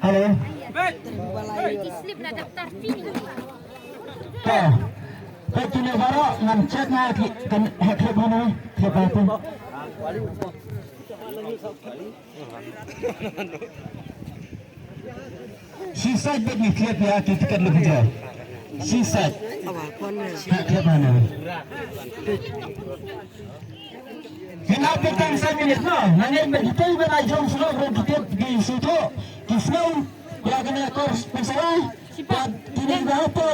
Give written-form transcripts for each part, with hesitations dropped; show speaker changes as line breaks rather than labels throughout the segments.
Halo. Baik ini baru ngecek lagi kan klip mana klip apa? Sisa ni klip ya kita kan lebih jauh. Sisa. Klip mana? Kenapa kan saya minit no? Nanti begitu berai jom sudah begitu di situ di snow ya kena kors masalah. Tidak berapa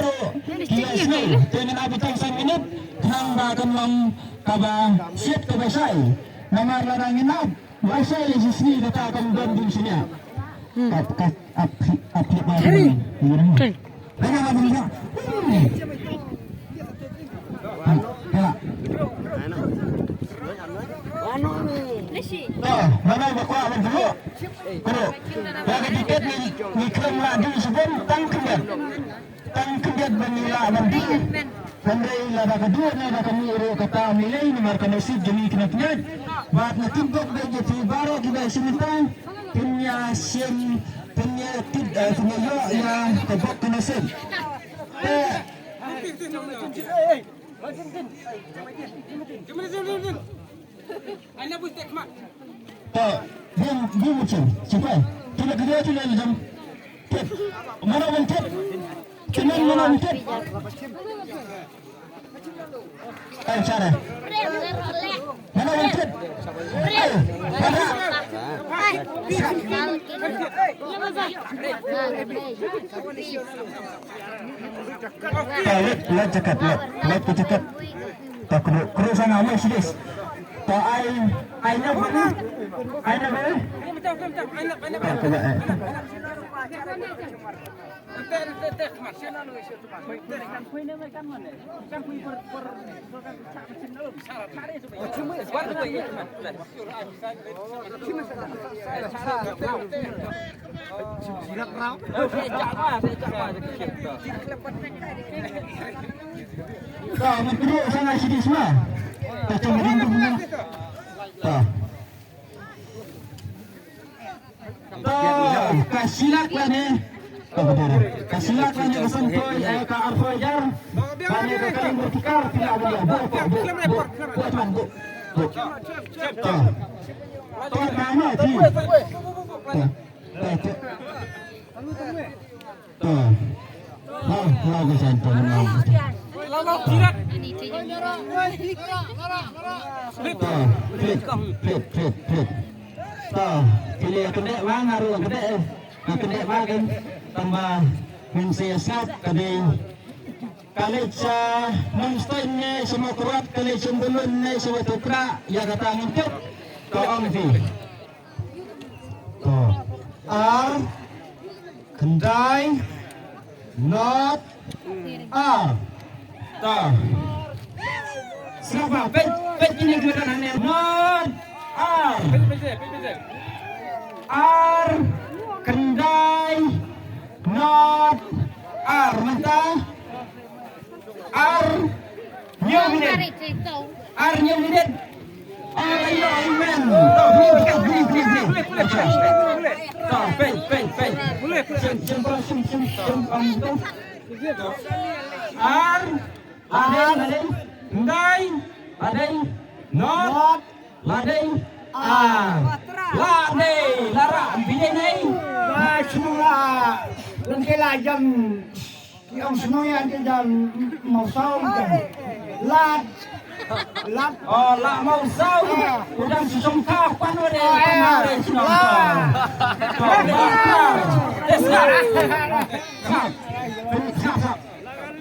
dia snow. Dengan abitang saya minit hang bagan lang kaba siap ke basai. Nama larangin na basai di sini kita akan banding sini. Apa baru? Mana mana? Mana bakwa awan dulu. Kalau lagi dikit ni kelem lagi sebelum tangkap banila mandi. Pandai lada kedua ni ada kami kata milai ni marka nasib jeni kena penyat. Buat nak timbuk bagi tu baru kita sementara punya sim punya yo yang tebak kena nasib. Ana bus tek mak. Dia macam siapa? Tidak kedua tu lah jam. Mana mentep? Cuma mana mentep? Cara. Mana mentep? Let cakap. Tak kena sana amat sedis. Tak I nak mana? Duduk sana sini semua. Macam begini punya. Kasilat lah ni. Kasilat lah ni kesentuh ke Arfajar. Banyak kali bertikar tidak boleh. Buat mangkuk. Tuan mana sih? Lagu santai memang. Flip. Pilih kedek bang, haru kedek bang kan tambah mensiasat kadang kalija mengstainya semua kuat kalija belunnya semua tukra ya kata ngintip kawan fi. R kendai not R. Siapa? Pet ini kita nanya not R. R kendai not R mata R nyuminit ayo amen pen R ladeng kendai ladeng not ladeng lara bilin ay semua lengkela jam yang semua yang jam mau saum lat mau saum udah sesungkah panu deh kemarin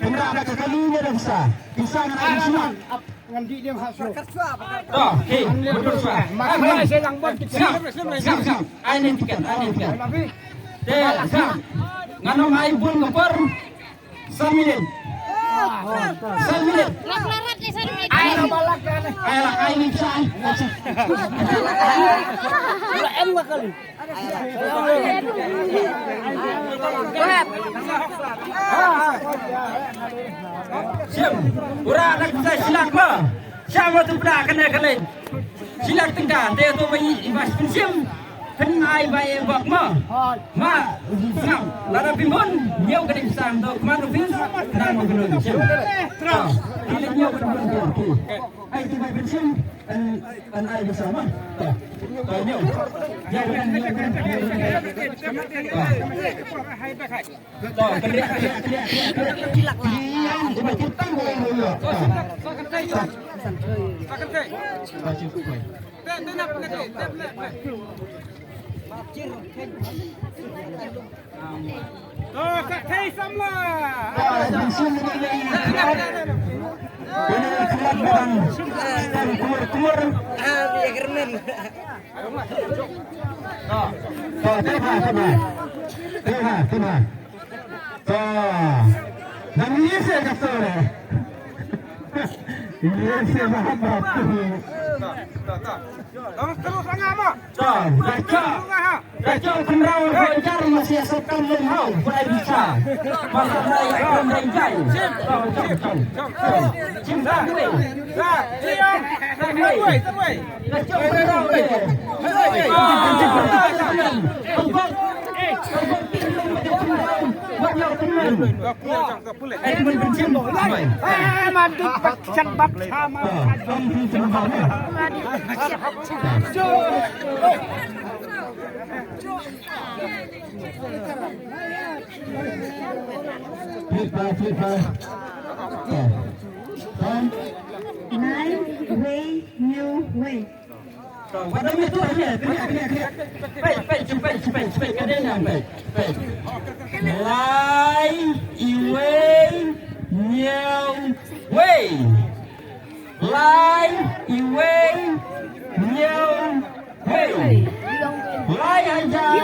Kenapa kekalinya dah bisa nak semua ngambil dia masuk. Okey, betul sah. Maka saya langban siap. Ane tiket. Siap. Ngano mai pun ngepar. Samilin. Larat ni saya. Ayo balak kan. Ayo ni saya. Dua kali. Siap. Ura nak saya silang ba. Sama tu pula kena kalian. Silak tengah, dia tu bagi ibas pensiam. Kenai bayi buat ma, sang. Lara pimun, dia kena sang tu. Kemana pun, nak mau kena pensiam. Ini dia kena pensiam. Ai tu bayi pensiam, an ai bersama. Kau ni, dia bukan. Kau kerja. Dia kita boleh dulu.
Hey, Samla! Terus sangat apa?
Kacau kendaraan lancar masih asalkan lemau boleh bisa. Masa saya akan menjai. Cinta gue. Kacau kendaraan.
New way.
Pada itu aja, baik, kadang baik. Lai, iway, new way. Lai, iway, new way. Lai aja,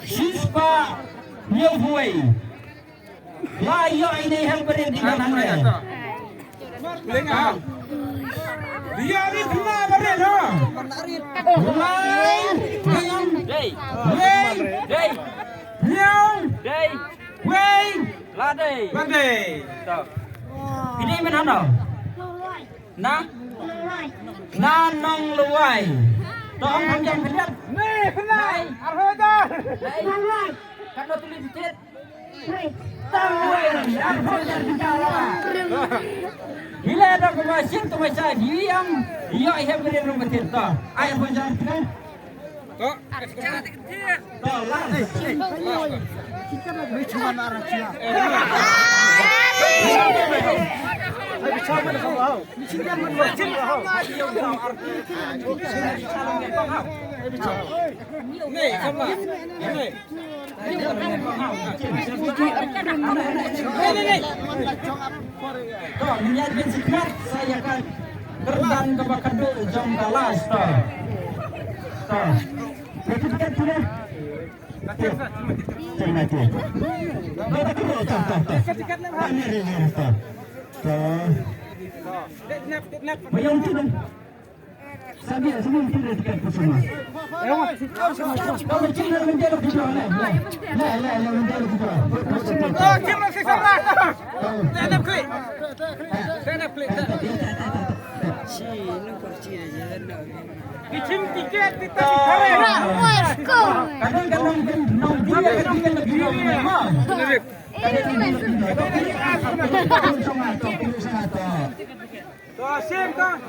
sispa, new way. Lai yo ini yang berhenti di mana?
Dengar. Dia ni kena balik dah.
Lai, dengan way, way, Lade. Ini mana dah? Na nong luai. Tong panjang penat.
Ni kena. Arho dah.
Kalau tulis dikit. Tong luai. Arho dah bicara. Bila ada kemasing tu macam diam. Ia ia beri rumah kita. Ayah panjang penat.
Kok.
Tolong.
Ni sama. Ni.
Kau menyiapkan sikap saya akan terbang ke Bakado jam balas toh. Kita sudah. Terima kasih. Mayang tu dong. Sabia sebelum kita dekat bersama. Kalau cina menjadi kita lah. Menjadi kita.
Oh, cina si Samla. Saya klik. Bikin tiket kita ditarik.
Kadang-kadang dia memang.
Tuh, sim kan.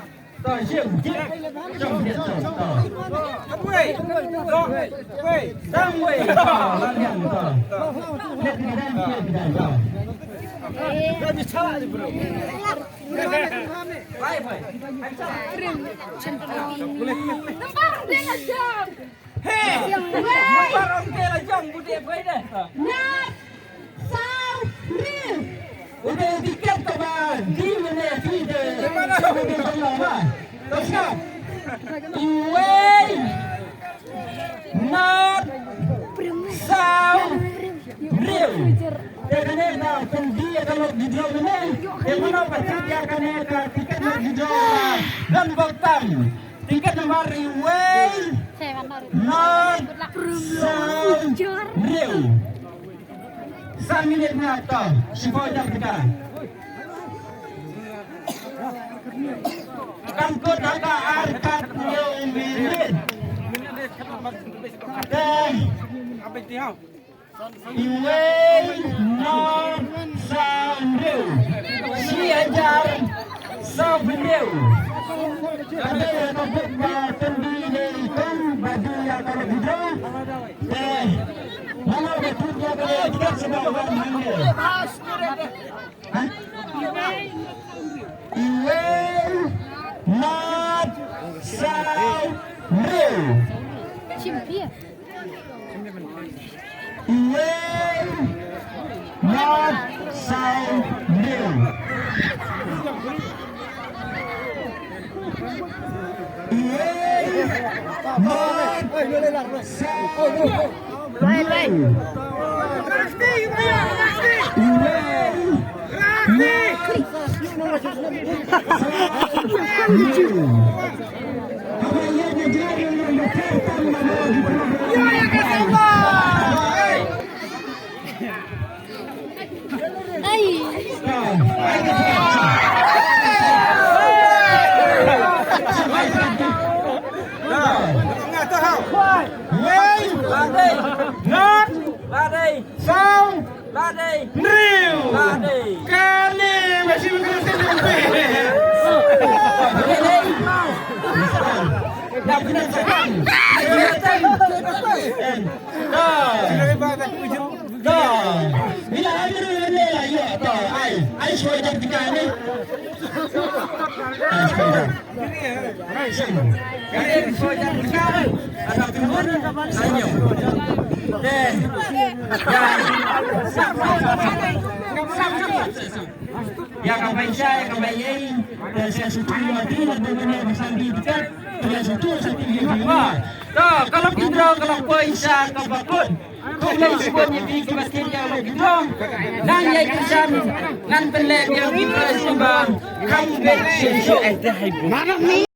Udah tiket kawan, di mana tidak? Terus Iway, not sound real. Karena dia kalau dijual ini, yang mana pasti dia akan naik tiket yang dijual dan bottom. Tiket nomor Iway, not sound real. 1 minit na ito, si Boy Dagdagan. Kangkut agak arkat yung minit. Iway non sandu. Si ajar sabdu. Ada yang takut batendine ikan badu yang kalau gitu. Nama betulnya kalau kita sedang bermain. Iway non sandu.
Cimpia.
Iway non sandu. Bila ada ni lah, ya, tak. Ai suai jam 3 ni. Ya kampai saya, kampai yai, dan saya suci mati dengan yang bersandi dekat. Dia suci saya tinggi di luar. Dah, kalau kita kalau poisa kabakun, kau mai sebenarnya di masjid yang lebih dong. Nang yai kesam, ngan pelek yang kita sembang, kambing sensor. Mana ni?